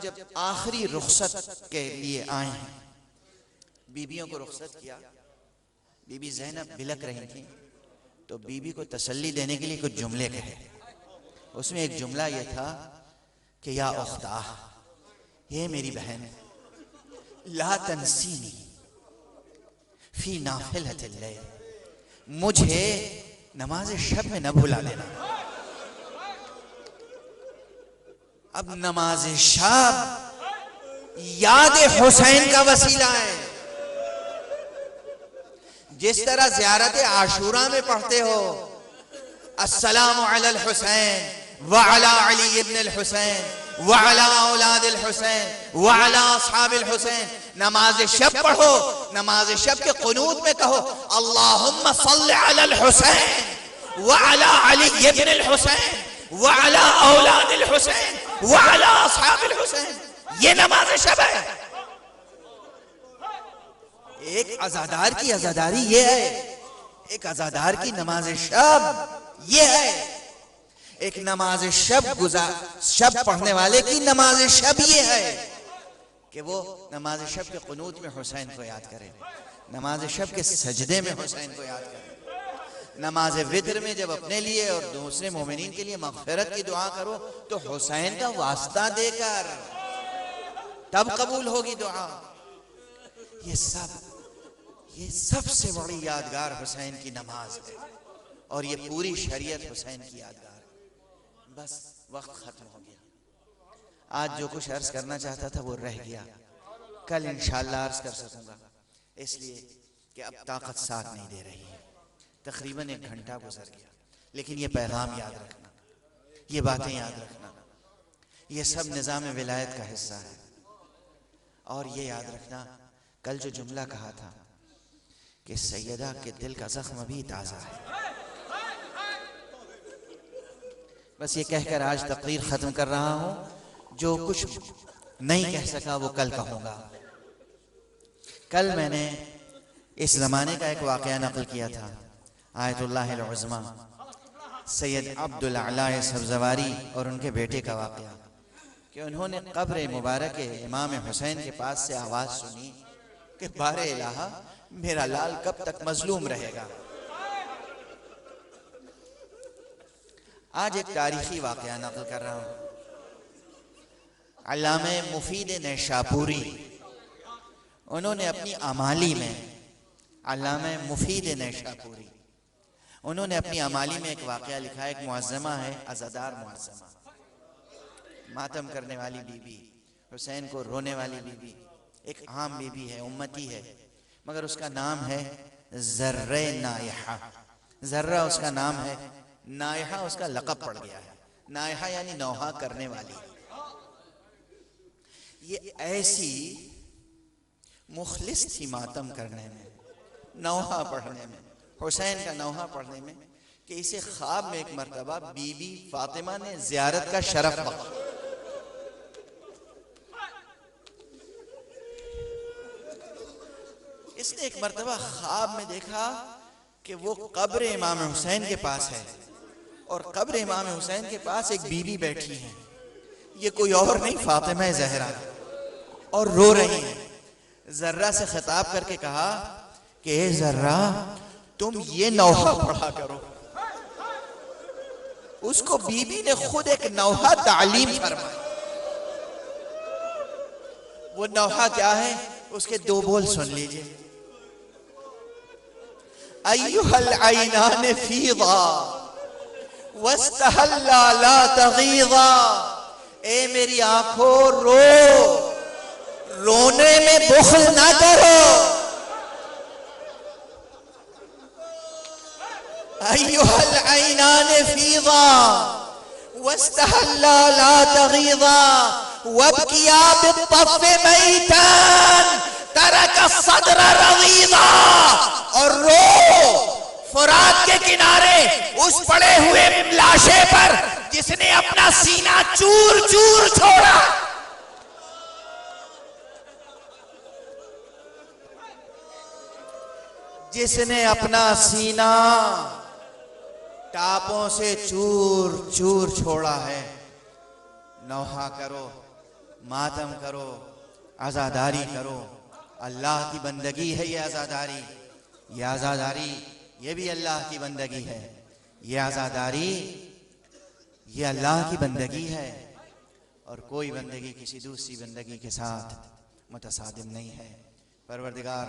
जब आखिरी रुखसत के लिए आए हैं, बीबियों को रुखसत किया। बीबी ज़ैनब बिलक रही थी, तो बीबी को तसल्ली देने के लिए कुछ जुमले कहे। उसमें एक जुमला यह था कि या उख्ता, ये मेरी बहन, ला तंसीनी फी नाफिलतिल लैल, मुझे नमाज शब में न भुला देना। अब नमाज शब याद हुसैन का वसीला है। जिस तरह ज़ियारत आशूरा में पढ़ते हो अस्सलामु अलल हुसैन व अला अली इब्न अल हुसैन व अला औलाद अल हुसैन व अला अस्हाबिल हुसैन, नमाज शब पढ़ो। नमाज शब के कुनूत में कहो अल्लाहुम्मा सल्लि अलल हुसैन व अला अली इब्न अल हुसैन व अला औलाद अल हुसैन व अला अस्हाबिल हुसैन। ये नमाज शब है। एक अज़ादार की अज़ादारी ये है, एक अज़ादार की नमाज शब ये है, एक नमाज शब पढ़ने वाले की नमाज शब ये है कि वो नमाज शब के कुनूत में हुसैन को याद करे, नमाज शब के सजदे में हुसैन को याद करे, नमाज वित्र में जब अपने लिए और दूसरे मोमिनीन के लिए मग़फ़िरत की दुआ करो तो हुसैन का वास्ता देकर तब कबूल होगी दुआ। ये सबसे बड़ी यादगार हुसैन की नमाज है और ये पूरी शरीयत हुसैन की यादगार है। बस वक्त खत्म हो गया। आज जो कुछ अर्ज करना चाहता था वो रह गया, कल इंशाअल्लाह अर्ज कर सकूंगा, इसलिए कि अब ताकत साथ नहीं दे रही है। तकरीबन 1 घंटा गुजर गया, लेकिन ये पैगाम याद रखना, ये बातें याद रखना, ये सब निज़ाम विलायत का हिस्सा है। और ये याद रखना, कल जो जुमला कहा था कि सैयदा के दिल का जख्म अभी ताज़ा है। बस ये कहकर आज तकरीर ख़त्म कर रहा हूँ। जो कुछ नहीं कह सका वो कल कहूँगा। कल मैंने इस ज़माने का एक वाक़या नक़ल किया था, आयतुल्लाह अल उज़्मा सैयद अब्दुल अला सब्ज़वारी और उनके बेटे का वाक़या कि उन्होंने क़ब्र मुबारक इमाम हुसैन के पास से आवाज़ सुनी कि बारे इलाहा, मेरा लाल कब तक मजलूम रहेगा। आज एक तारीखी वाक़या नक़ल कर रहा हूँ। अल्लामा मुफीद नैशापुरी, उन्होंने अपनी अमाली में, अल्लामा मुफीद नैशापुरी, उन्होंने अपनी अमाली में एक वाक़या लिखा है। एक मुअज़्ज़मा है, अज़ादार मुअज़्ज़मा, मातम करने वाली बीबी, हुसैन को रोने वाली बीबी, एक आम बीबी है, उम्मती है, मगर उसका नाम है ज़र्रे नायहा। ज़र्रा उसका नाम है, नायहा उसका लक़ब पड़ गया है। नायहा यानी नौहा करने वाली। ये ऐसी मुखलिस थी मातम करने में, नौहा पढ़ने में, हुसैन का नौहा पढ़ने में, कि इसे ख्वाब में एक मरतबा बीबी फातिमा ने ज़ियारत का शरफ बख्शा। इसने एक मरतबा ख्वाब में देखा कि वो कब्र इमाम हुसैन के पास है और कब्र इमाम हुसैन के पास एक बीबी बैठी है। ये कोई और नहीं, फातिमा ज़हरा, और रो रही है। ज़र्रा से खिताब करके कहा कि ए ज़र्रा, तुम ये नौहा पढ़ा करो। उसको बीबी ने खुद एक नौहा तालीम फरमाई। वो नौहा क्या है, उसके 2 बोल सुन लीजिए। अय्युहल ऐनान फीदा वस्तहल्ला ला तगीदा, ए मेरी आंखों रो, रोने में बुख़्ल ना करो। अय्युहल ऐनान फीदा वस्तहल्ला ला तगीदा वबकिया बित्तफ़ मैतान तरक सद्र रज़ीदा, और रो फुरात के किनारे उस पड़े हुए लाशे पर जिसने अपना सीना चूर चूर छोड़ा। जिसने अपना सीना टापों से चूर चूर छोड़ा है, नौहा करो, मातम करो, आज़ादारी करो। अल्लाह की बंदगी है ये आज़ादारी, ये आज़ादारी ये भी अल्लाह की बंदगी है। ये आज़ादारी ये अल्लाह की बंदगी है और कोई बंदगी किसी दूसरी बंदगी के साथ मुतसादिम नहीं है। परवरदिगार